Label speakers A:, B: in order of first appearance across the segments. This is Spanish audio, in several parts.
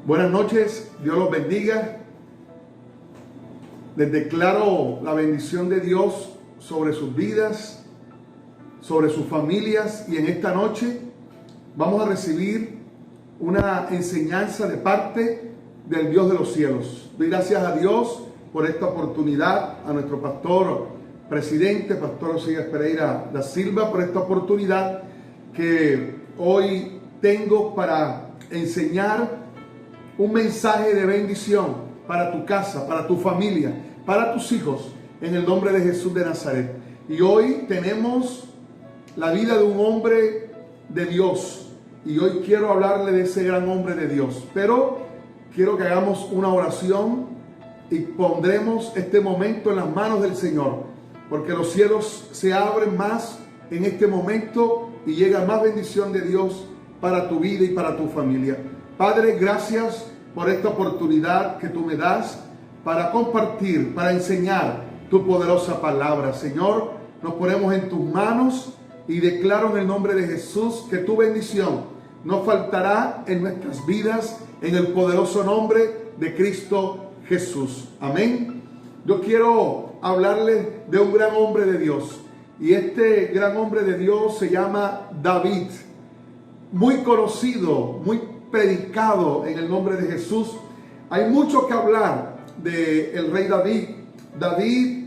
A: Buenas noches, Dios los bendiga. Les declaro la bendición de Dios sobre sus vidas, sobre sus familias, y en esta noche vamos a recibir una enseñanza de parte del Dios de los cielos. Doy gracias a Dios por esta oportunidad, a nuestro pastor presidente, Pastor Oseguías Pereira da Silva, por esta oportunidad que hoy tengo para enseñar un mensaje de bendición para tu casa, para tu familia, para tus hijos, en el nombre de Jesús de Nazaret. Y hoy tenemos la vida de un hombre de Dios, y hoy quiero hablarle de ese gran hombre de Dios, pero quiero que hagamos una oración y pondremos este momento en las manos del Señor, porque los cielos se abren más en este momento y llega más bendición de Dios para tu vida y para tu familia. Padre, gracias por esta oportunidad que tú me das para compartir, para enseñar tu poderosa palabra. Señor, nos ponemos en tus manos y declaro en el nombre de Jesús que tu bendición no faltará en nuestras vidas, en el poderoso nombre de Cristo Jesús. Amén. Yo quiero hablarles de un gran hombre de Dios, y este gran hombre de Dios se llama David. Muy conocido, muy predicado en el nombre de Jesús. Hay mucho que hablar del rey David. David,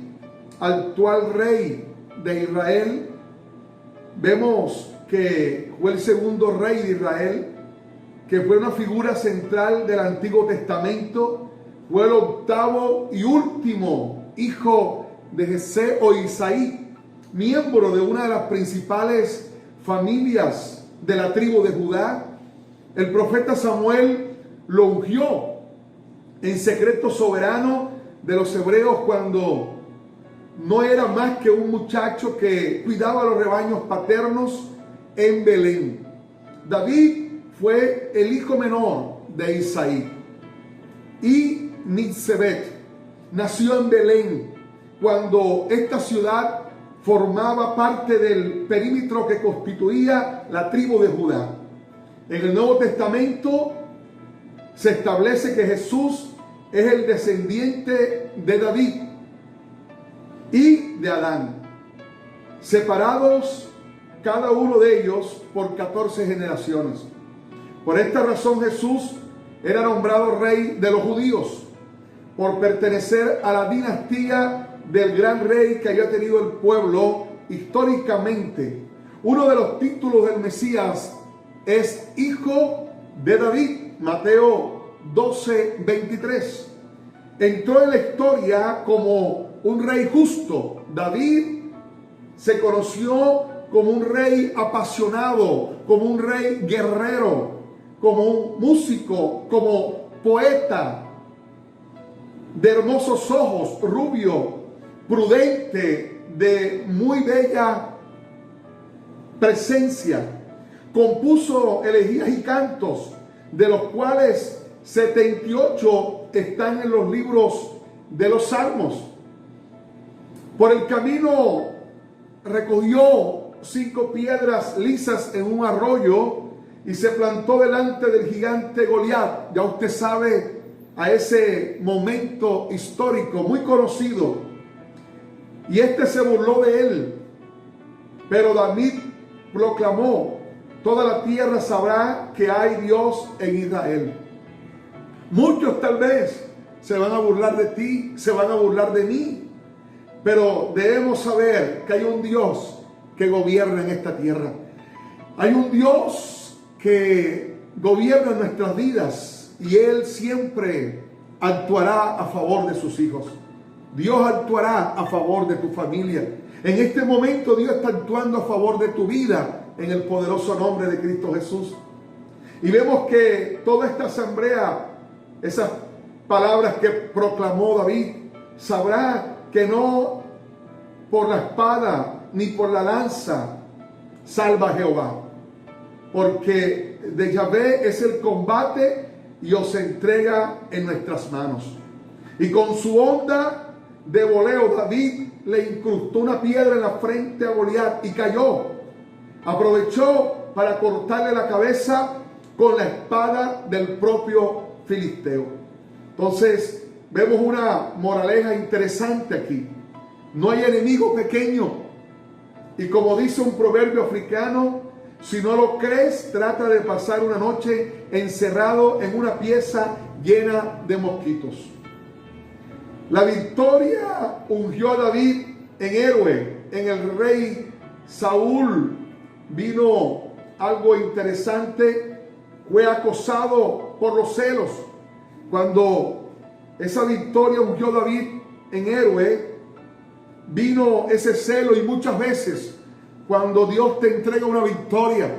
A: actual rey de Israel, vemos que fue el segundo rey de Israel, que fue una figura central del Antiguo Testamento, fue el octavo y último hijo de Jesé o Isaí, miembro de una de las principales familias de la tribu de Judá. El profeta Samuel lo ungió en secreto soberano de los hebreos cuando no era más que un muchacho que cuidaba los rebaños paternos en Belén. David fue el hijo menor de Isaí, y Nitsebet nació en Belén cuando esta ciudad formaba parte del perímetro que constituía la tribu de Judá. En el Nuevo Testamento se establece que Jesús es el descendiente de David y de Adán, separados cada uno de ellos por 14 generaciones. Por esta razón Jesús era nombrado rey de los judíos, por pertenecer a la dinastía del gran rey que había tenido el pueblo históricamente. Uno de los títulos del Mesías es hijo de David, Mateo 12:23. Entró en la historia como un rey justo. David se conoció como un rey apasionado, como un rey guerrero, como un músico, como poeta, de hermosos ojos, rubio, prudente, de muy bella presencia. Compuso elegías y cantos, de los cuales 78 están en los libros de los Salmos. Por el camino recogió 5 piedras lisas en un arroyo y se plantó delante del gigante Goliat. Ya usted sabe, a ese momento histórico muy conocido, y este se burló de él, pero David proclamó: toda la tierra sabrá que hay Dios en Israel. Muchos tal vez se van a burlar de ti, se van a burlar de mí, pero debemos saber que hay un Dios que gobierna en esta tierra. Hay un Dios que gobierna nuestras vidas, y Él siempre actuará a favor de sus hijos. Dios actuará a favor de tu familia. En este momento Dios está actuando a favor de tu vida, en el poderoso nombre de Cristo Jesús. Y vemos que toda esta asamblea, esas palabras que proclamó David, sabrá que no por la espada ni por la lanza salva Jehová, porque de Yahvé es el combate y os entrega en nuestras manos. Y con su onda de voleo David le incrustó una piedra en la frente a Goliat y cayó. Aprovechó para cortarle la cabeza con la espada del propio filisteo. Entonces, vemos una moraleja interesante aquí. No hay enemigo pequeño. Y como dice un proverbio africano, si no lo crees, trata de pasar una noche encerrado en una pieza llena de mosquitos. La victoria ungió a David en héroe, en el rey Saúl. Vino algo interesante, fue acosado por los celos. Cuando esa victoria ungió a David en héroe, vino ese celo, y muchas veces cuando Dios te entrega una victoria,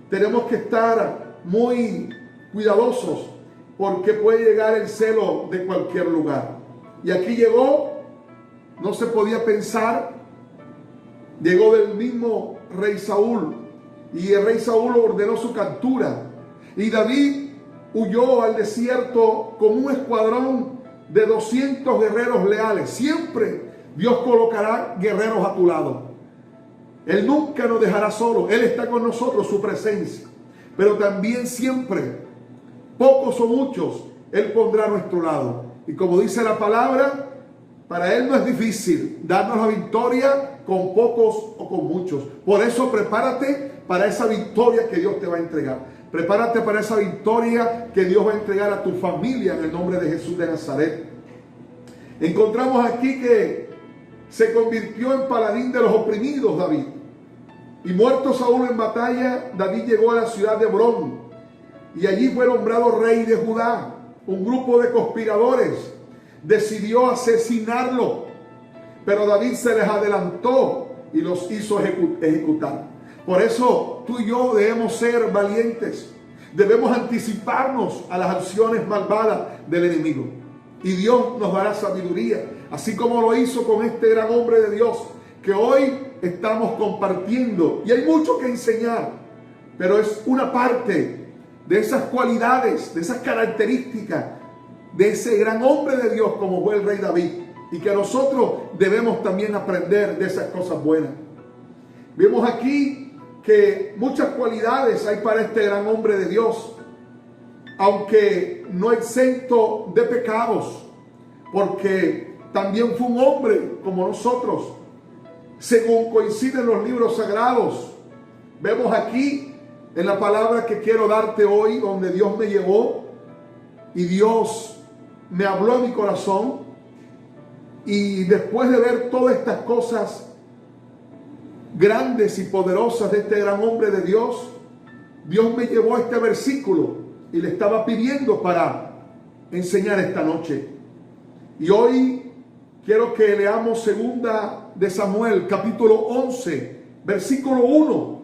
A: tenemos que estar muy cuidadosos porque puede llegar el celo de cualquier lugar. Y aquí llegó, no se podía pensar, llegó del mismo rey Saúl, y el rey Saúl ordenó su captura, y David huyó al desierto con un escuadrón de 200 guerreros leales. Siempre Dios colocará guerreros a tu lado. Él nunca nos dejará solos. Él está con nosotros, su presencia. Pero también siempre, pocos o muchos, Él pondrá a nuestro lado. Y como dice la palabra, para Él no es difícil darnos la victoria con pocos o con muchos. Por eso prepárate para esa victoria que Dios te va a entregar. Prepárate para esa victoria que Dios va a entregar a tu familia en el nombre de Jesús de Nazaret. Encontramos aquí que se convirtió en paladín de los oprimidos David. Y muerto Saúl en batalla, David llegó a la ciudad de Hebrón. Y allí fue nombrado rey de Judá. Un grupo de conspiradores decidió asesinarlo, pero David se les adelantó y los hizo ejecutar. Por eso tú y yo debemos ser valientes. Debemos anticiparnos a las acciones malvadas del enemigo. Y Dios nos dará sabiduría, así como lo hizo con este gran hombre de Dios que hoy estamos compartiendo. Y hay mucho que enseñar, pero es una parte de esas cualidades, de esas características de ese gran hombre de Dios como fue el rey David, y que nosotros debemos también aprender de esas cosas buenas. Vemos aquí que muchas cualidades hay para este gran hombre de Dios, aunque no exento de pecados, porque también fue un hombre como nosotros, según coinciden los libros sagrados. Vemos aquí en la palabra que quiero darte hoy, donde Dios me llevó y Dios me habló a mi corazón, y después de ver todas estas cosas grandes y poderosas de este gran hombre de Dios, Dios me llevó a este versículo y le estaba pidiendo para enseñar esta noche. Y hoy quiero que leamos segunda de Samuel, capítulo 11, versículo 1.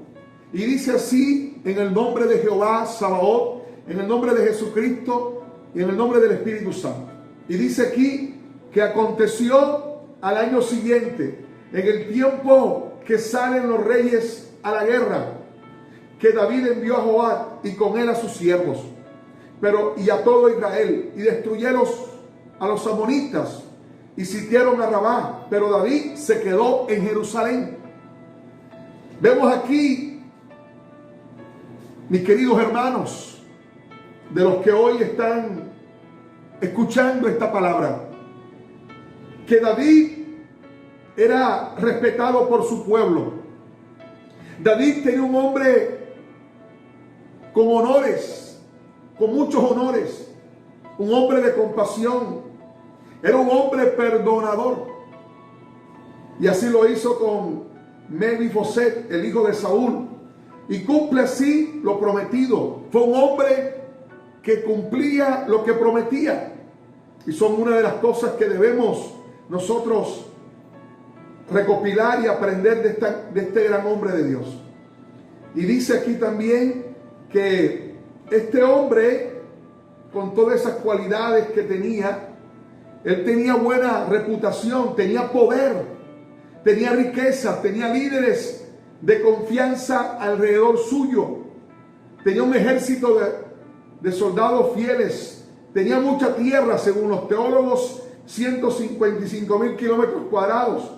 A: Y dice así: en el nombre de Jehová Sabaoth, en el nombre de Jesucristo y en el nombre del Espíritu Santo. Y dice aquí que aconteció al año siguiente, en el tiempo que salen los reyes a la guerra, que David envió a Joab y con él a sus siervos, y a todo Israel, y destruyeron a los amonitas y sitiaron a Rabá, pero David se quedó en Jerusalén. Vemos aquí, mis queridos hermanos, de los que hoy están escuchando esta palabra, que David era respetado por su pueblo. David tenía un hombre con honores, con muchos honores, un hombre de compasión, era un hombre perdonador, y así lo hizo con Mefiboset, el hijo de Saúl, y cumple así lo prometido. Fue un hombre que cumplía lo que prometía, y son una de las cosas que debemos nosotros recopilar y aprender de este gran hombre de Dios. Y dice aquí también que este hombre, con todas esas cualidades que tenía, él tenía buena reputación, tenía poder, tenía riqueza, tenía líderes de confianza alrededor suyo, tenía un ejército de soldados fieles, tenía mucha tierra, según los teólogos, 155,000 kilómetros cuadrados.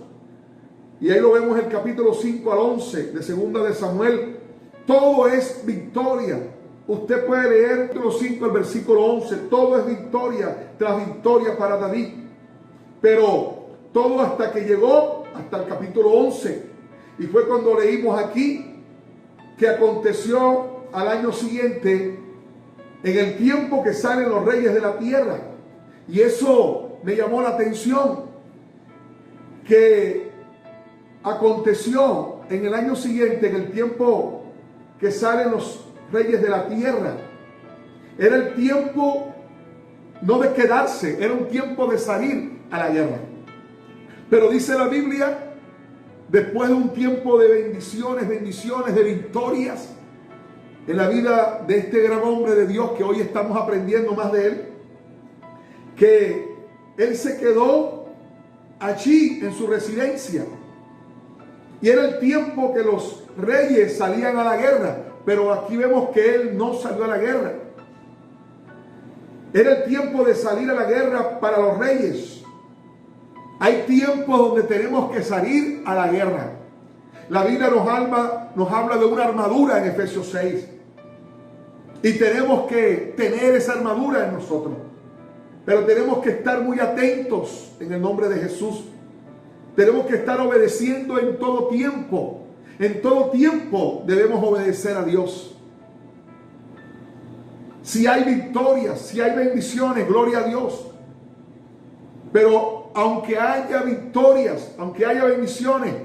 A: Y ahí lo vemos en el capítulo 5 al 11 de segunda de Samuel. Todo es victoria. usted puede leer el capítulo 5, el versículo 11. Todo es victoria tras victoria para David. Pero todo hasta que llegó hasta el capítulo 11. Y fue cuando leímos aquí que aconteció al año siguiente, en el tiempo que salen los reyes de la tierra. Y eso me llamó la atención, que aconteció en el año siguiente, en el tiempo que salen los reyes de la tierra. Era el tiempo no de quedarse, era un tiempo de salir a la guerra. Pero dice la Biblia, después de un tiempo de bendiciones, de victorias en la vida de este gran hombre de Dios, que hoy estamos aprendiendo más de él, que él se quedó allí en su residencia. Y era el tiempo que los reyes salían a la guerra, pero aquí vemos que él no salió a la guerra. Era el tiempo de salir a la guerra para los reyes. Hay tiempos donde tenemos que salir a la guerra. La Biblia nos habla de una armadura en Efesios 6. Y tenemos que tener esa armadura en nosotros. Pero tenemos que estar muy atentos en el nombre de Jesús. Tenemos que estar obedeciendo en todo tiempo. En todo tiempo debemos obedecer a Dios. Si hay victorias, si hay bendiciones, gloria a Dios. Pero aunque haya victorias, aunque haya bendiciones,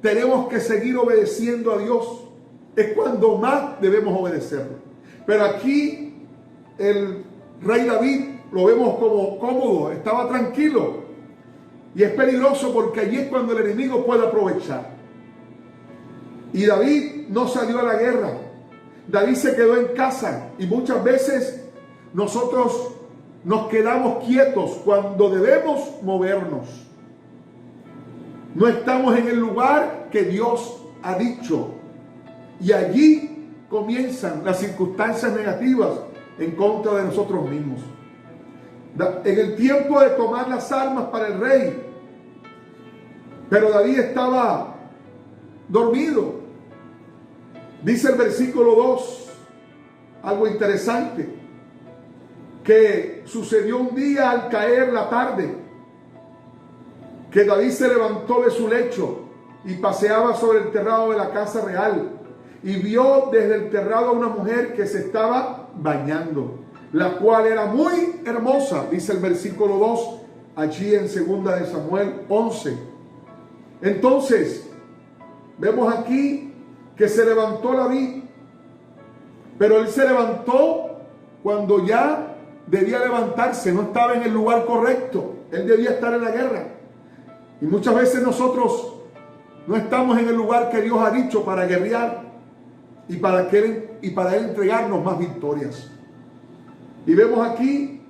A: tenemos que seguir obedeciendo a Dios. Es cuando más debemos obedecerlo. Pero aquí el rey David lo vemos como cómodo, estaba tranquilo. Y es peligroso porque allí es cuando el enemigo puede aprovechar. Y David no salió a la guerra. David se quedó en casa. Y muchas veces nosotros nos quedamos quietos cuando debemos movernos. No estamos en el lugar que Dios ha dicho. Y allí comienzan las circunstancias negativas en contra de nosotros mismos. En el tiempo de tomar las armas para el rey, pero David estaba dormido. Dice el versículo 2, algo interesante, que sucedió un día al caer la tarde, que David se levantó de su lecho y paseaba sobre el terrado de la casa real, y vio desde el terrado a una mujer que se estaba bañando, la cual era muy hermosa, dice el versículo 2, allí en 2 de Samuel 11. Entonces, vemos aquí que se levantó David, pero él se levantó cuando ya debía levantarse, no estaba en el lugar correcto, él debía estar en la guerra. Y muchas veces nosotros no estamos en el lugar que Dios ha dicho para guerrear y para él entregarnos más victorias. Y vemos aquí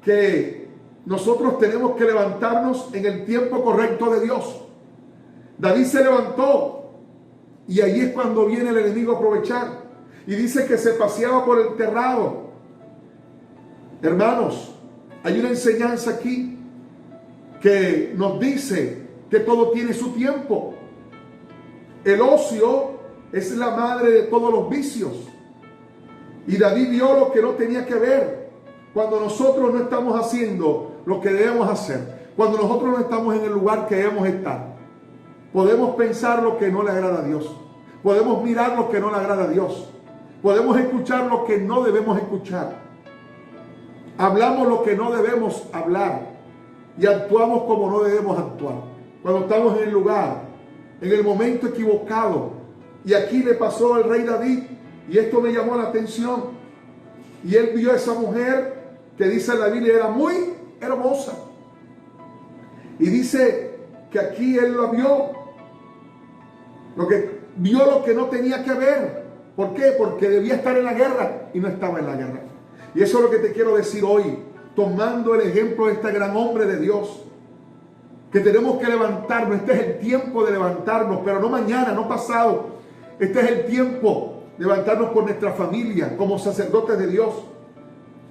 A: que nosotros tenemos que levantarnos en el tiempo correcto de Dios. David se levantó y ahí es cuando viene el enemigo a aprovechar. Y dice que se paseaba por el terrado. Hermanos, hay una enseñanza aquí que nos dice que todo tiene su tiempo. El ocio es la madre de todos los vicios. Y David vio lo que no tenía que ver. Cuando nosotros no estamos haciendo lo que debemos hacer, cuando nosotros no estamos en el lugar que debemos estar, podemos pensar lo que no le agrada a Dios. Podemos mirar lo que no le agrada a Dios. Podemos escuchar lo que no debemos escuchar. Hablamos lo que no debemos hablar. Y actuamos como no debemos actuar. Cuando estamos en el lugar, en el momento equivocado. Y aquí le pasó al rey David. Y esto me llamó la atención. Y él vio a esa mujer que dice la Biblia era muy hermosa. Y dice que aquí él la vio. Vio lo que no tenía que ver. ¿Por qué? Porque debía estar en la guerra y no estaba en la guerra. Y eso es lo que te quiero decir hoy, tomando el ejemplo de este gran hombre de Dios, que tenemos que levantarnos. Este es el tiempo de levantarnos, pero no mañana, no pasado. Este es el tiempo de levantarnos por nuestra familia, como sacerdotes de Dios.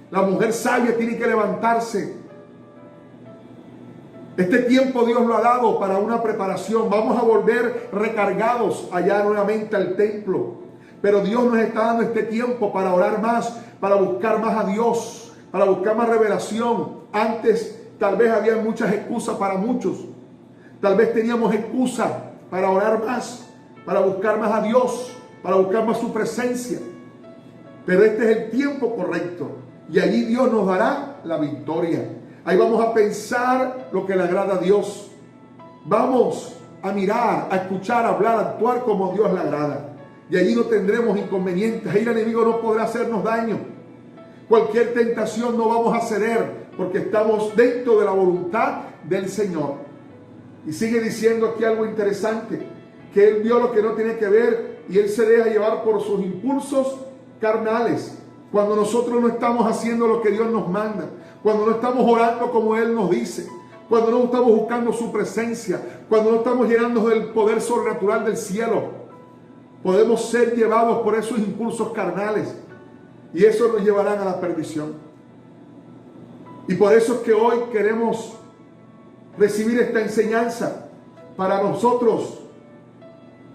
A: La mujer sabia tiene que levantarse. Este tiempo Dios lo ha dado para una preparación. Vamos a volver recargados allá nuevamente al templo. Pero Dios nos está dando este tiempo para orar más, para buscar más a Dios, para buscar más revelación. Antes tal vez había muchas excusas para muchos. Tal vez teníamos excusas para orar más, para buscar más a Dios, para buscar más su presencia. Pero este es el tiempo correcto. Y allí Dios nos dará la victoria. Ahí vamos a pensar lo que le agrada a Dios. Vamos a mirar, a escuchar, a hablar, a actuar como Dios le agrada. Y allí no tendremos inconvenientes. Ahí el enemigo no podrá hacernos daño. Cualquier tentación no vamos a ceder, porque estamos dentro de la voluntad del Señor. Y sigue diciendo aquí algo interesante, que Él vio lo que no tiene que ver y Él se deja llevar por sus impulsos carnales. Cuando nosotros no estamos haciendo lo que Dios nos manda, cuando no estamos orando como Él nos dice, cuando no estamos buscando su presencia, cuando no estamos llenándonos del poder sobrenatural del cielo, podemos ser llevados por esos impulsos carnales y eso nos llevará a la perdición. Y por eso es que hoy queremos recibir esta enseñanza para nosotros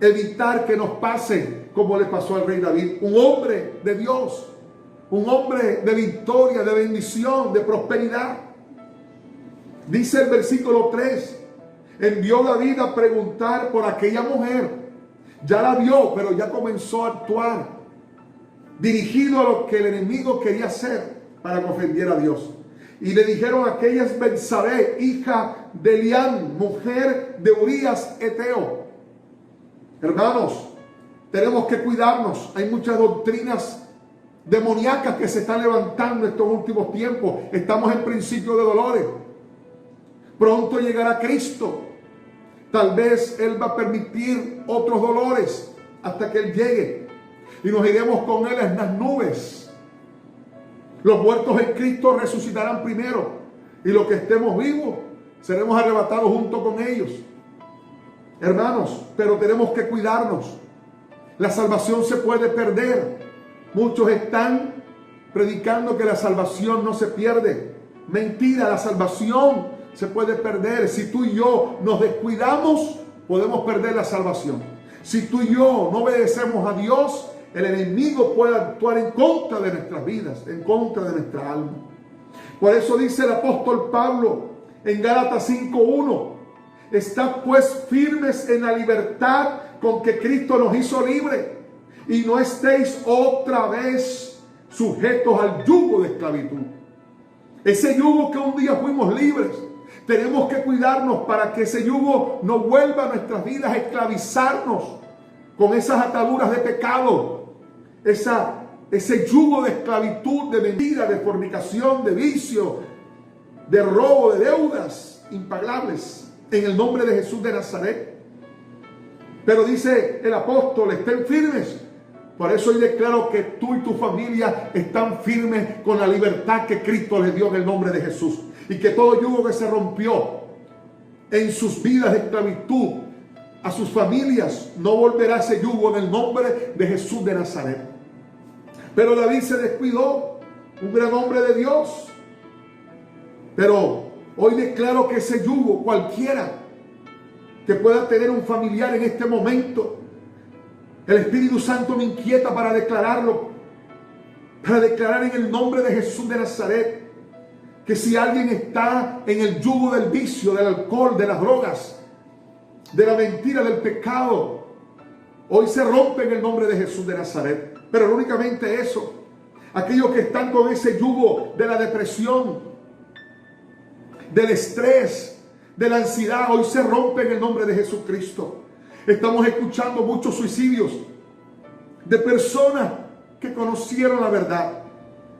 A: evitar que nos pase como le pasó al rey David, un hombre de Dios, un hombre de victoria, de bendición, de prosperidad. Dice el versículo 3, envió David a preguntar por aquella mujer. Ya la vio, pero ya comenzó a actuar, dirigido a lo que el enemigo quería hacer para que ofendiera a Dios. Y le dijeron: aquella es Betsabé, hija de Elián, mujer de Urías Eteo. Hermanos, tenemos que cuidarnos. Hay muchas doctrinas demoníacas que se están levantando en estos últimos tiempos. Estamos en principio de dolores. Pronto llegará Cristo. Tal vez Él va a permitir otros dolores hasta que Él llegue. Y nos iremos con Él en las nubes. Los muertos en Cristo resucitarán primero. Y los que estemos vivos seremos arrebatados junto con ellos. Hermanos, pero tenemos que cuidarnos. La salvación se puede perder. Muchos están predicando que la salvación no se pierde. Mentira, la salvación se puede perder. Si tú y yo nos descuidamos, podemos perder la salvación. Si tú y yo no obedecemos a Dios, el enemigo puede actuar en contra de nuestras vidas, en contra de nuestra alma. Por eso dice el apóstol Pablo en Gálatas 5:1: estad pues firmes en la libertad con que Cristo nos hizo libre, y no estéis otra vez sujetos al yugo de esclavitud. Ese yugo que un día fuimos libres, tenemos que cuidarnos para que ese yugo no vuelva a nuestras vidas a esclavizarnos con esas ataduras de pecado, ese yugo de esclavitud, de mentira, de fornicación, de vicio, de robo, de deudas impagables, en el nombre de Jesús de Nazaret. Pero dice el apóstol: estén firmes. Por eso hoy declaro que tú y tu familia están firmes con la libertad que Cristo les dio en el nombre de Jesús. Y que todo yugo que se rompió en sus vidas de esclavitud, a sus familias, no volverá ese yugo en el nombre de Jesús de Nazaret. Pero David se descuidó, un gran hombre de Dios. Pero hoy declaro que ese yugo, cualquiera que pueda tener un familiar en este momento, el Espíritu Santo me inquieta para declararlo, para declarar en el nombre de Jesús de Nazaret, que si alguien está en el yugo del vicio, del alcohol, de las drogas, de la mentira, del pecado, hoy se rompe en el nombre de Jesús de Nazaret. Pero no únicamente eso, aquellos que están con ese yugo de la depresión, del estrés, de la ansiedad, hoy se rompe en el nombre de Jesucristo. Estamos escuchando muchos suicidios de personas que conocieron la verdad,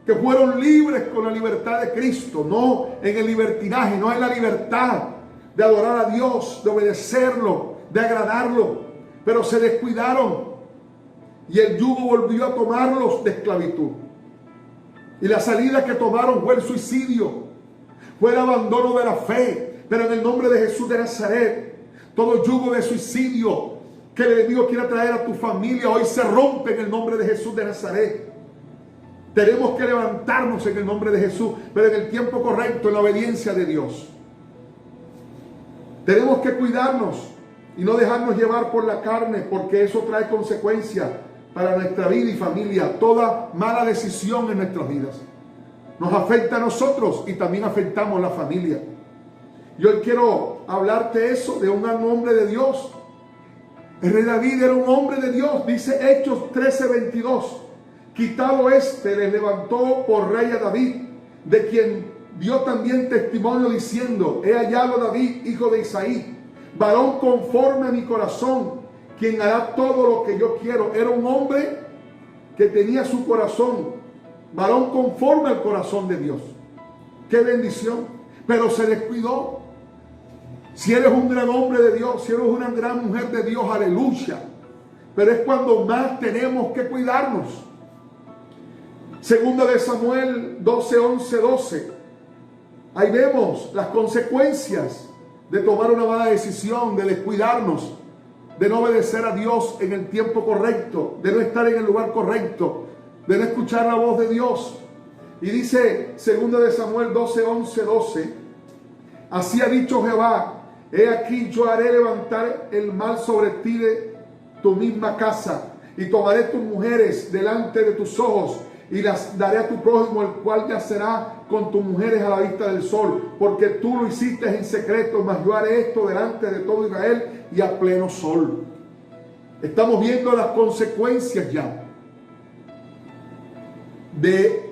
A: que fueron libres con la libertad de Cristo, no en el libertinaje, no en la libertad de adorar a Dios, de obedecerlo, de agradarlo, pero se descuidaron y el yugo volvió a tomarlos de esclavitud. Y la salida que tomaron fue el suicidio, fue el abandono de la fe. Pero en el nombre de Jesús de Nazaret, todo yugo de suicidio que el enemigo quiera traer a tu familia, hoy se rompe en el nombre de Jesús de Nazaret. Tenemos que levantarnos en el nombre de Jesús, pero en el tiempo correcto, en la obediencia de Dios. Tenemos que cuidarnos y no dejarnos llevar por la carne, porque eso trae consecuencias para nuestra vida y familia, toda mala decisión en nuestras vidas. Nos afecta a nosotros y también afectamos a la familia. Yo hoy quiero hablarte eso de un gran hombre de Dios. El rey David era un hombre de Dios, dice Hechos 13:22. Quitado les levantó por rey a David, de quien dio también testimonio diciendo: he hallado a David, hijo de Isaí, varón conforme a mi corazón, quien hará todo lo que yo quiero. Era un hombre que tenía su corazón, varón conforme al corazón de Dios. ¡Qué bendición! Pero se descuidó. Si eres un gran hombre de Dios, si eres una gran mujer de Dios, aleluya. Pero es cuando más tenemos que cuidarnos. Segunda de Samuel 12:11-12. Ahí vemos las consecuencias de tomar una mala decisión, de descuidarnos, de no obedecer a Dios en el tiempo correcto, de no estar en el lugar correcto, de no escuchar la voz de Dios. Y dice segunda de Samuel 12:11-12. Así ha dicho Jehová: he aquí yo haré levantar el mal sobre ti de tu misma casa, y tomaré tus mujeres delante de tus ojos, y las daré a tu prójimo, el cual yacerá con tus mujeres a la vista del sol, porque tú lo hiciste en secreto, mas yo haré esto delante de todo Israel y a pleno sol. Estamos viendo las consecuencias ya de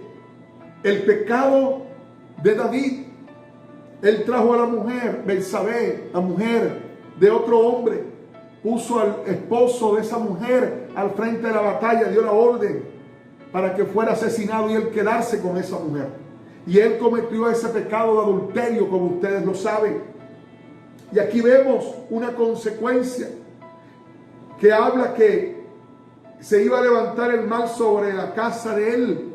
A: el pecado de David. Él trajo a la mujer Betsabé, la mujer de otro hombre, puso al esposo de esa mujer al frente de la batalla, dio la orden para que fuera asesinado y él quedarse con esa mujer. Y él cometió ese pecado de adulterio, como ustedes lo saben. Y aquí vemos una consecuencia que habla que se iba a levantar el mal sobre la casa de él,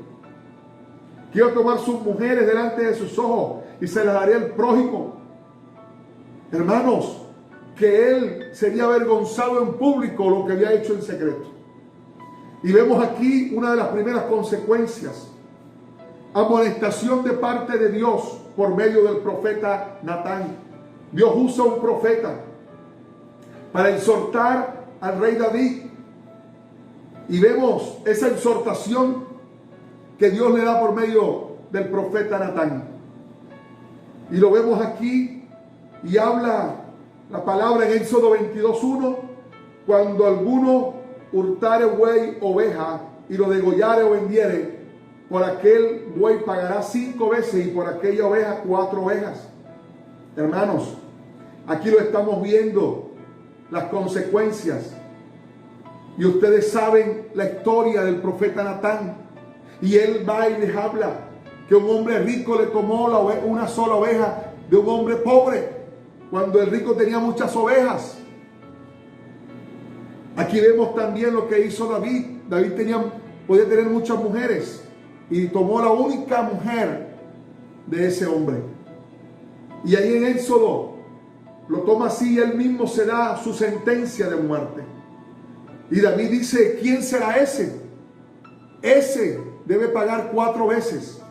A: que iba a tomar sus mujeres delante de sus ojos y se las daría al prójimo. Hermanos, que él sería avergonzado en público lo que había hecho en secreto. Y vemos aquí una de las primeras consecuencias: amonestación de parte de Dios por medio del profeta Natán. Dios usa un profeta para exhortar al rey David, y vemos esa exhortación que Dios le da por medio del profeta Natán. Y lo vemos aquí, y habla la palabra en Éxodo 22:1: cuando alguno hurtare buey o oveja y lo degollare o vendiere, por aquel buey pagará 5 veces, y por aquella oveja 4 ovejas. Hermanos, aquí lo estamos viendo, las consecuencias. Y ustedes saben la historia del profeta Natán. Y él va y les habla que un hombre rico le tomó una sola oveja de un hombre pobre, cuando el rico tenía muchas ovejas. Aquí vemos también lo que hizo David. David podía tener muchas mujeres, y tomó la única mujer de ese hombre. Y ahí en Éxodo lo toma así, y él mismo se da su sentencia de muerte. Y David dice: ¿quién será ese? Ese debe pagar 4 veces.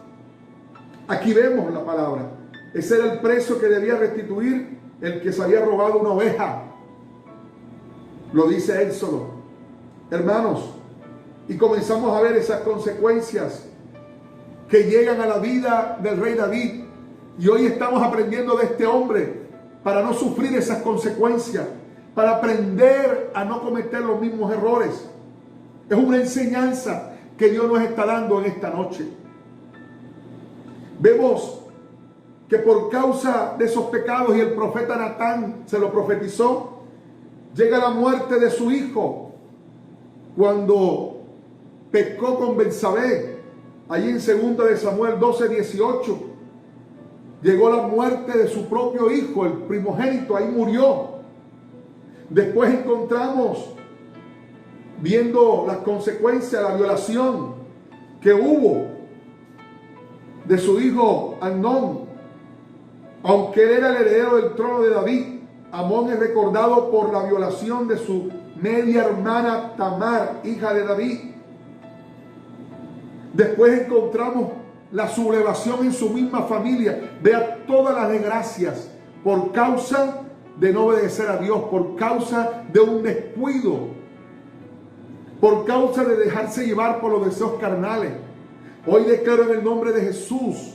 A: Aquí vemos la palabra. Ese era el precio que debía restituir el que se había robado una oveja. Lo dice Éxodo. Hermanos, y comenzamos a ver esas consecuencias que llegan a la vida del rey David. Y hoy estamos aprendiendo de este hombre para no sufrir esas consecuencias, para aprender a no cometer los mismos errores. Es una enseñanza que Dios nos está dando en esta noche. Vemos que por causa de esos pecados, y el profeta Natán se lo profetizó, llega la muerte de su hijo cuando pecó con Betsabé. Allí en 2 de Samuel 12:18 llegó la muerte de su propio hijo, el primogénito, ahí murió. Después encontramos, viendo las consecuencias, la violación que hubo de su hijo Amnón. Aunque él era el heredero del trono de David, Amnón es recordado por la violación de su media hermana Tamar, hija de David. Después encontramos la sublevación en su misma familia. Vea todas las desgracias por causa de no obedecer a Dios, por causa de un descuido. por causa de dejarse llevar por los deseos carnales. Hoy declaro en el nombre de Jesús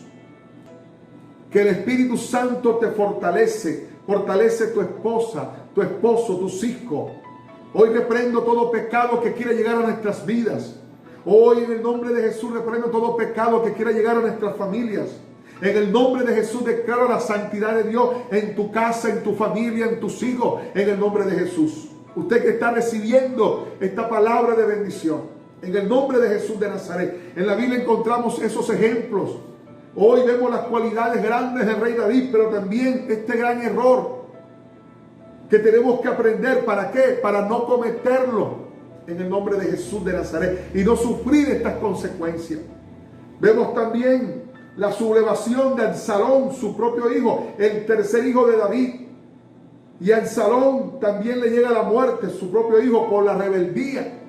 A: que el Espíritu Santo te fortalece, fortalece tu esposa, tu esposo, tus hijos. Hoy reprendo todo pecado que quiera llegar a nuestras vidas. Hoy en el nombre de Jesús reprendo todo pecado que quiera llegar a nuestras familias. En el nombre de Jesús declaro la santidad de Dios en tu casa, en tu familia, en tus hijos, en el nombre de Jesús. Usted que está recibiendo esta palabra de bendición, en el nombre de Jesús de Nazaret. En la Biblia encontramos esos ejemplos. Hoy vemos las cualidades grandes del rey David, pero también este gran error que tenemos que aprender. ¿Para qué? Para no cometerlo en el nombre de Jesús de Nazaret y no sufrir estas consecuencias. Vemos también la sublevación de Absalón, su propio hijo, el tercer hijo de David. Y a Absalón también le llega la muerte, su propio hijo, por la rebeldía.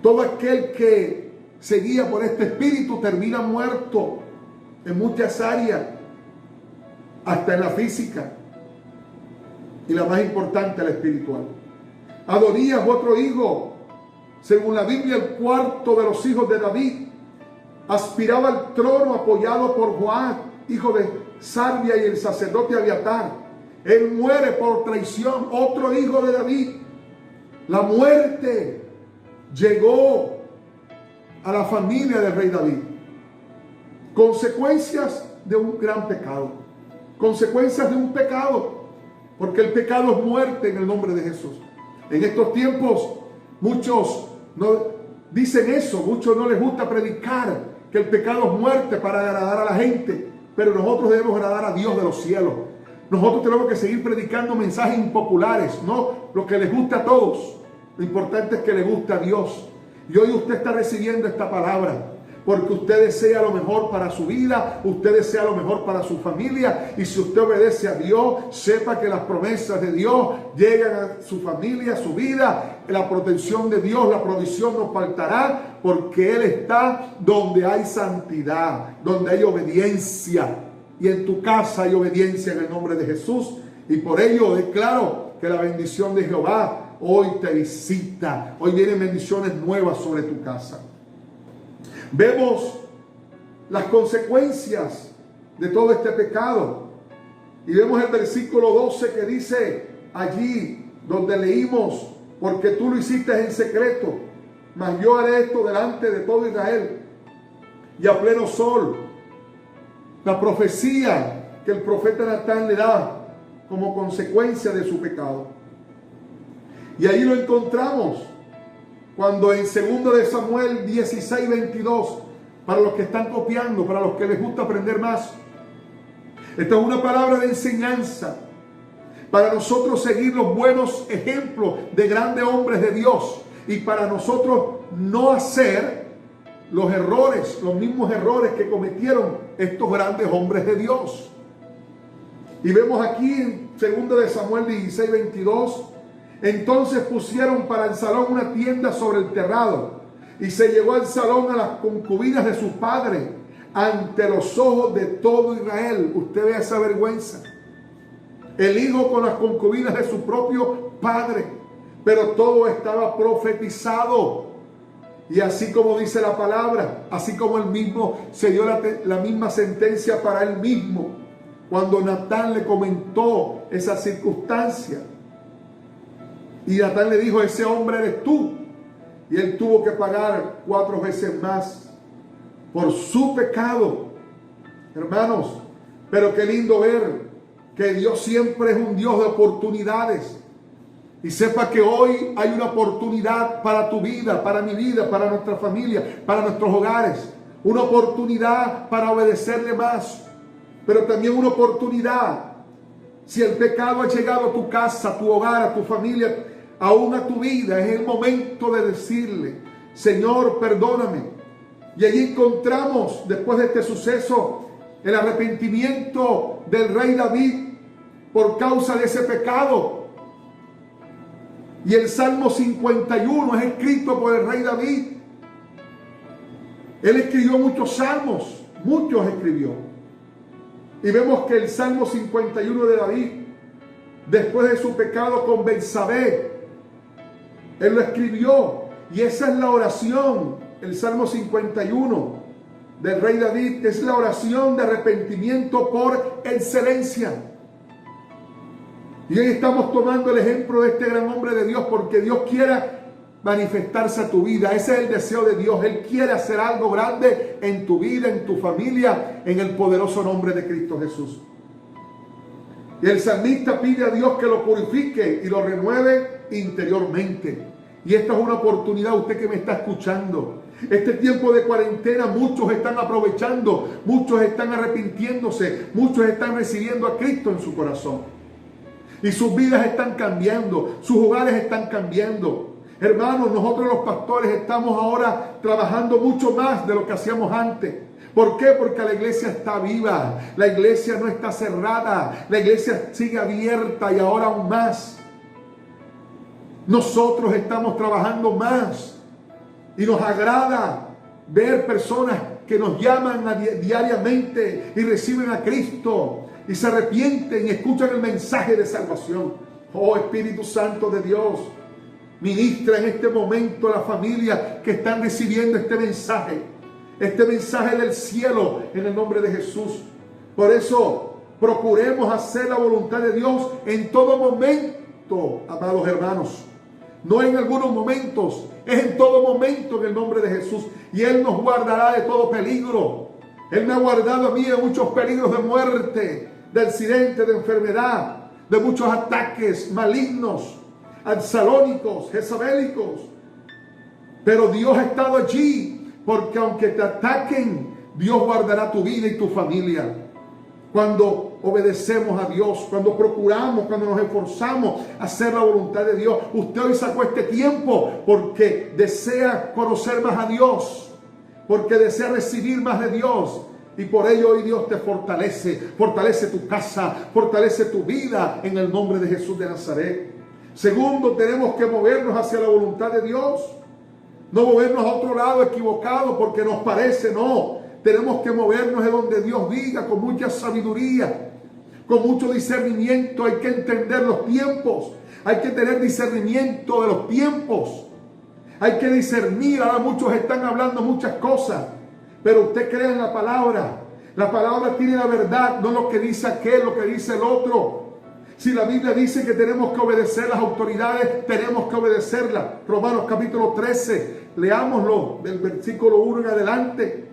A: Todo aquel que se guía por este espíritu termina muerto en muchas áreas, hasta en la física. Y la más importante, la espiritual. Adonías, otro hijo, según la Biblia, el cuarto de los hijos de David, aspiraba al trono apoyado por Joab, hijo de Sarvia, y el sacerdote Abiatar. Él muere por traición, otro hijo de David. La muerte llegó a la familia del rey David. Consecuencias de un gran pecado. Consecuencias de un pecado. Porque el pecado es muerte en el nombre de Jesús. En estos tiempos muchos no dicen eso, muchos no les gusta predicar que el pecado es muerte para agradar a la gente, pero nosotros debemos agradar a Dios de los cielos. Nosotros tenemos que seguir predicando mensajes impopulares, no lo que les gusta a todos. Lo importante es que le guste a Dios. Y hoy usted está recibiendo esta palabra porque usted desea lo mejor para su vida, usted desea lo mejor para su familia, y si usted obedece a Dios, sepa que las promesas de Dios llegan a su familia, a su vida. La protección de Dios, la provisión no faltará, porque Él está donde hay santidad, donde hay obediencia. Y en tu casa hay obediencia en el nombre de Jesús. Y por ello declaro que la bendición de Jehová hoy te visita. Hoy vienen bendiciones nuevas sobre tu casa. Vemos las consecuencias de todo este pecado. Y vemos el versículo 12 que dice allí donde leímos: porque tú lo hiciste en secreto, mas yo haré esto delante de todo Israel y a pleno sol. La profecía que el profeta Natán le da como consecuencia de su pecado. Y ahí lo encontramos cuando en 2 de Samuel 16:22, para los que están copiando, para los que les gusta aprender más, esta es una palabra de enseñanza para nosotros seguir los buenos ejemplos de grandes hombres de Dios y para nosotros no hacer los errores, los mismos errores que cometieron estos grandes hombres de Dios. Y vemos aquí en 2 de Samuel 16:22, entonces pusieron para Absalón una tienda sobre el terrado, y se llevó Absalón a las concubinas de su padre ante los ojos de todo Israel. Usted ve esa vergüenza. El hijo con las concubinas de su propio padre, pero todo estaba profetizado. Y así como dice la palabra, así como él mismo se dio la misma sentencia para él mismo, cuando Natán le comentó esa circunstancia. Y Natán le dijo: ese hombre eres tú. Y él tuvo que pagar 4 veces más por su pecado. Hermanos, pero qué lindo ver que Dios siempre es un Dios de oportunidades. Y sepa que hoy hay una oportunidad para tu vida, para mi vida, para nuestra familia, para nuestros hogares. Una oportunidad para obedecerle más. Pero también una oportunidad, si el pecado ha llegado a tu casa, a tu hogar, a tu familia, aún a tu vida, es el momento de decirle: Señor, perdóname. Y allí encontramos, después de este suceso, el arrepentimiento del rey David por causa de ese pecado. Y el Salmo 51 es escrito por el rey David. Él escribió muchos salmos, muchos escribió. Y vemos que el Salmo 51 de David, después de su pecado con Betsabé, él lo escribió. Y esa es la oración. El Salmo 51 del rey David es la oración de arrepentimiento por excelencia. Y hoy estamos tomando el ejemplo de este gran hombre de Dios porque Dios quiera manifestarse a tu vida. Ese es el deseo de Dios. Él quiere hacer algo grande en tu vida, en tu familia, en el poderoso nombre de Cristo Jesús. Y el salmista pide a Dios que lo purifique y lo renueve interiormente. Y esta es una oportunidad, usted que me está escuchando. Este tiempo de cuarentena muchos están aprovechando, muchos están arrepintiéndose, muchos están recibiendo a Cristo en su corazón. Y sus vidas están cambiando, sus hogares están cambiando. Hermanos, nosotros los pastores estamos ahora trabajando mucho más de lo que hacíamos antes. ¿Por qué? Porque la iglesia está viva, la iglesia no está cerrada, la iglesia sigue abierta y ahora aún más. Nosotros estamos trabajando más y nos agrada ver personas que nos llaman diariamente y reciben a Cristo y se arrepienten y escuchan el mensaje de salvación. Oh Espíritu Santo de Dios, ministra en este momento a la familia que están recibiendo este mensaje del cielo en el nombre de Jesús. Por eso procuremos hacer la voluntad de Dios en todo momento, amados hermanos. No en algunos momentos, es en todo momento en el nombre de Jesús. Y Él nos guardará de todo peligro. Él me ha guardado a mí de muchos peligros de muerte, de accidente, de enfermedad, de muchos ataques malignos, absalónicos, jezabélicos. Pero Dios ha estado allí, porque aunque te ataquen, Dios guardará tu vida y tu familia. Cuando obedecemos a Dios, cuando procuramos, cuando nos esforzamos a hacer la voluntad de Dios. Usted hoy sacó este tiempo porque desea conocer más a Dios, porque desea recibir más de Dios. Y por ello hoy Dios te fortalece, fortalece tu casa, fortalece tu vida en el nombre de Jesús de Nazaret. Segundo, tenemos que movernos hacia la voluntad de Dios. No movernos a otro lado equivocado porque nos parece, no. Tenemos que movernos de donde Dios diga, con mucha sabiduría, con mucho discernimiento. Hay que entender los tiempos, hay que tener discernimiento de los tiempos. Hay que discernir. Ahora muchos están hablando muchas cosas, pero usted cree en la palabra. La palabra tiene la verdad, no lo que dice aquel, lo que dice el otro. Si la Biblia dice que tenemos que obedecer las autoridades, tenemos que obedecerlas. Romanos capítulo 13, leámoslo del versículo 1 en adelante.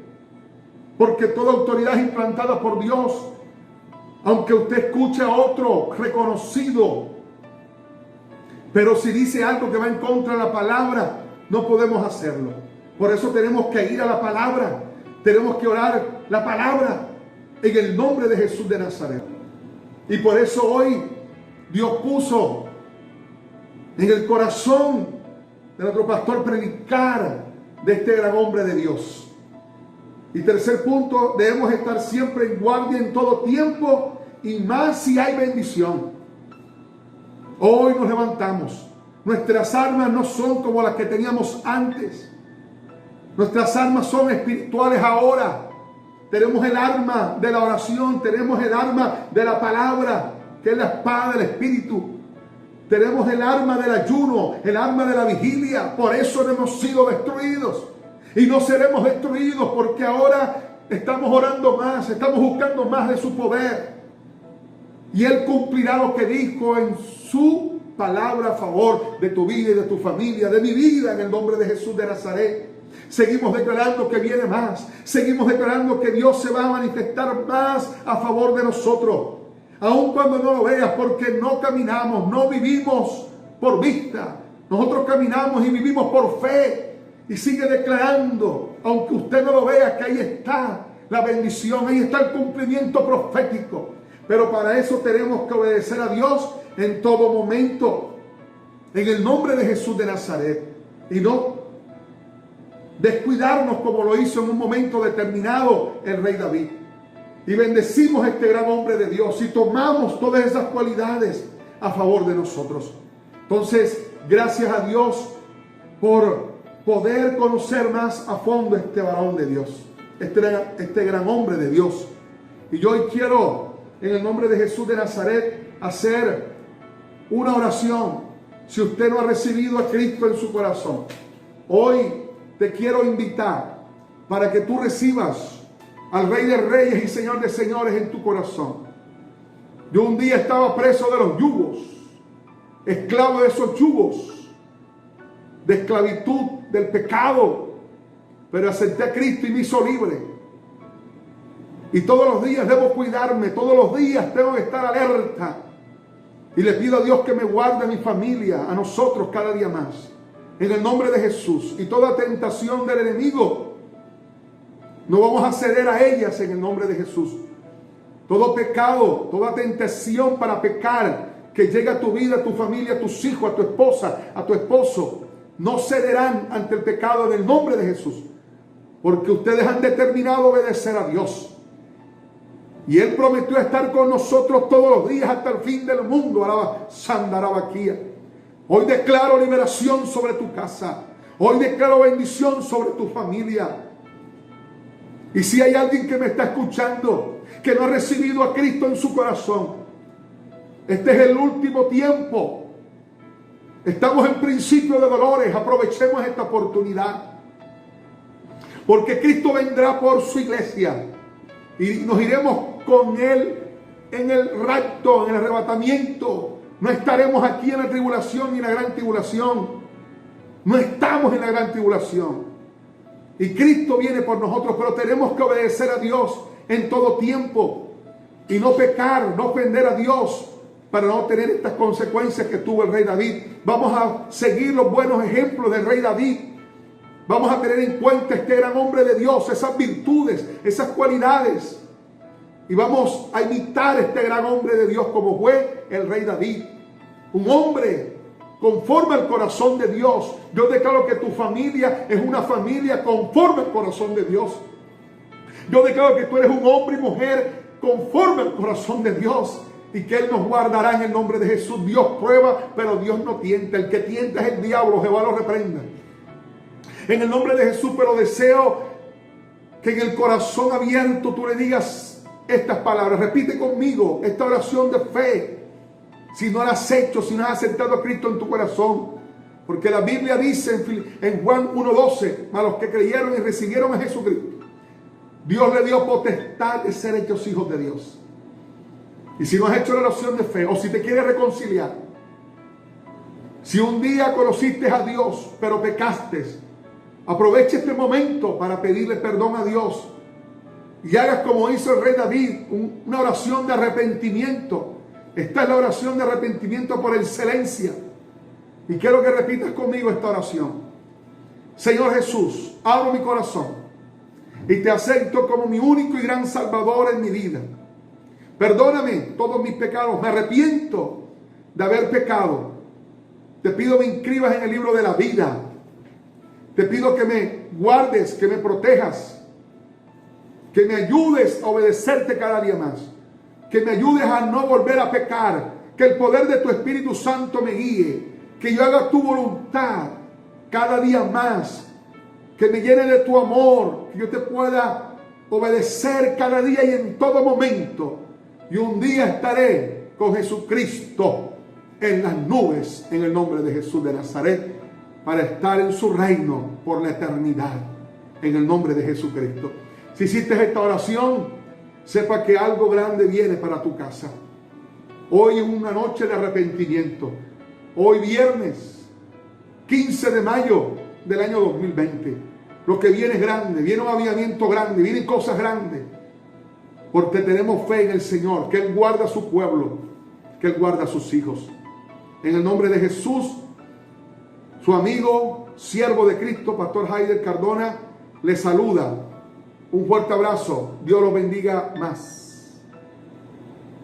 A: Porque toda autoridad es implantada por Dios. Aunque usted escuche a otro reconocido, pero si dice algo que va en contra de la palabra, no podemos hacerlo. Por eso tenemos que ir a la palabra. Tenemos que orar la palabra en el nombre de Jesús de Nazaret. Y por eso hoy Dios puso en el corazón de nuestro pastor predicar de este gran hombre de Dios. Y tercer punto, debemos estar siempre en guardia en todo tiempo y más si hay bendición. Hoy nos levantamos. Nuestras armas no son como las que teníamos antes. Nuestras armas son espirituales ahora. Tenemos el arma de la oración, tenemos el arma de la palabra, que es la espada del Espíritu. Tenemos el arma del ayuno, el arma de la vigilia. Por eso no hemos sido destruidos. Y no seremos destruidos porque ahora estamos orando más, estamos buscando más de su poder. Y Él cumplirá lo que dijo en su palabra a favor de tu vida y de tu familia, de mi vida, en el nombre de Jesús de Nazaret. Seguimos declarando que viene más. Seguimos declarando que Dios se va a manifestar más a favor de nosotros. Aun cuando no lo veas, porque no caminamos, no vivimos por vista. Nosotros caminamos y vivimos por fe. Y sigue declarando, aunque usted no lo vea, que ahí está la bendición, ahí está el cumplimiento profético. Pero para eso tenemos que obedecer a Dios en todo momento, en el nombre de Jesús de Nazaret. Y no descuidarnos como lo hizo en un momento determinado el rey David. Y bendecimos a este gran hombre de Dios y tomamos todas esas cualidades a favor de nosotros. Entonces, gracias a Dios por poder conocer más a fondo este varón de Dios, este gran hombre de Dios. Y yo hoy quiero, en el nombre de Jesús de Nazaret, hacer una oración. Si usted no ha recibido a Cristo en su corazón, Hoy te quiero invitar para que tú recibas al Rey de Reyes y Señor de Señores en tu corazón. Yo un día estaba preso de los yugos, esclavo de esos yugos, de esclavitud, del pecado, pero acepté a Cristo y me hizo libre. Y todos los días debo cuidarme, todos los días tengo que estar alerta. Y le pido a Dios que me guarde a mi familia, a nosotros cada día más. En el nombre de Jesús. Y toda tentación del enemigo, no vamos a ceder a ellas en el nombre de Jesús. Todo pecado, toda tentación para pecar que llega a tu vida, a tu familia, a tus hijos, a tu esposa, a tu esposo, no cederán ante el pecado en el nombre de Jesús. Porque ustedes han determinado obedecer a Dios. Y Él prometió estar con nosotros todos los días hasta el fin del mundo. Alaba Sandarabaquía. Hoy declaro liberación sobre tu casa. Hoy declaro bendición sobre tu familia. Y si hay alguien que me está escuchando, que no ha recibido a Cristo en su corazón, este es el último tiempo. Estamos en principio de dolores. Aprovechemos esta oportunidad. Porque Cristo vendrá por su iglesia. Y nos iremos con Él en el rapto, en el arrebatamiento. No estaremos aquí en la tribulación ni en la gran tribulación. No estamos en la gran tribulación. Y Cristo viene por nosotros, pero tenemos que obedecer a Dios en todo tiempo. Y no pecar, no ofender a Dios, para no tener estas consecuencias que tuvo el rey David. Vamos a seguir los buenos ejemplos del rey David. Vamos a tener en cuenta este gran hombre de Dios, esas virtudes, esas cualidades. Y vamos a imitar este gran hombre de Dios como fue el rey David. Un hombre conforme al corazón de Dios. Yo declaro que tu familia es una familia conforme al corazón de Dios. Yo declaro que tú eres un hombre y mujer conforme al corazón de Dios. Y que Él nos guardará en el nombre de Jesús. Dios prueba, pero Dios no tienta. El que tienta es el diablo, Jehová lo reprenda. En el nombre de Jesús, pero deseo que en el corazón abierto tú le digas estas palabras. Repite conmigo esta oración de fe. Si no la has hecho, si no has aceptado a Cristo en tu corazón. Porque la Biblia dice en Juan 1:12, a los que creyeron y recibieron a Jesucristo, Dios le dio potestad de ser hechos hijos de Dios. Y si no has hecho la oración de fe, o si te quieres reconciliar, si un día conociste a Dios, pero pecaste, aprovecha este momento para pedirle perdón a Dios y hagas como hizo el rey David, una oración de arrepentimiento. Esta es la oración de arrepentimiento por excelencia. Y quiero que repitas conmigo esta oración. Señor Jesús, abro mi corazón y te acepto como mi único y gran Salvador en mi vida. Perdóname todos mis pecados. Me arrepiento de haber pecado. Te pido me inscribas en el libro de la vida. Te pido que me guardes, que me protejas, que me ayudes a obedecerte cada día más, que me ayudes a no volver a pecar, que el poder de tu Espíritu Santo me guíe, que yo haga tu voluntad cada día más, que me llene de tu amor, que yo te pueda obedecer cada día y en todo momento. Y un día estaré con Jesucristo en las nubes, en el nombre de Jesús de Nazaret, para estar en su reino por la eternidad, en el nombre de Jesucristo. Si hiciste esta oración, sepa que algo grande viene para tu casa. Hoy es una noche de arrepentimiento. Hoy viernes 15 de mayo del año 2020. Lo que viene es grande, viene un avivamiento grande, vienen cosas grandes. Porque tenemos fe en el Señor, que Él guarda a su pueblo, que Él guarda a sus hijos. En el nombre de Jesús, su amigo, siervo de Cristo, Pastor Heider Cardona, le saluda. Un fuerte abrazo. Dios los bendiga más.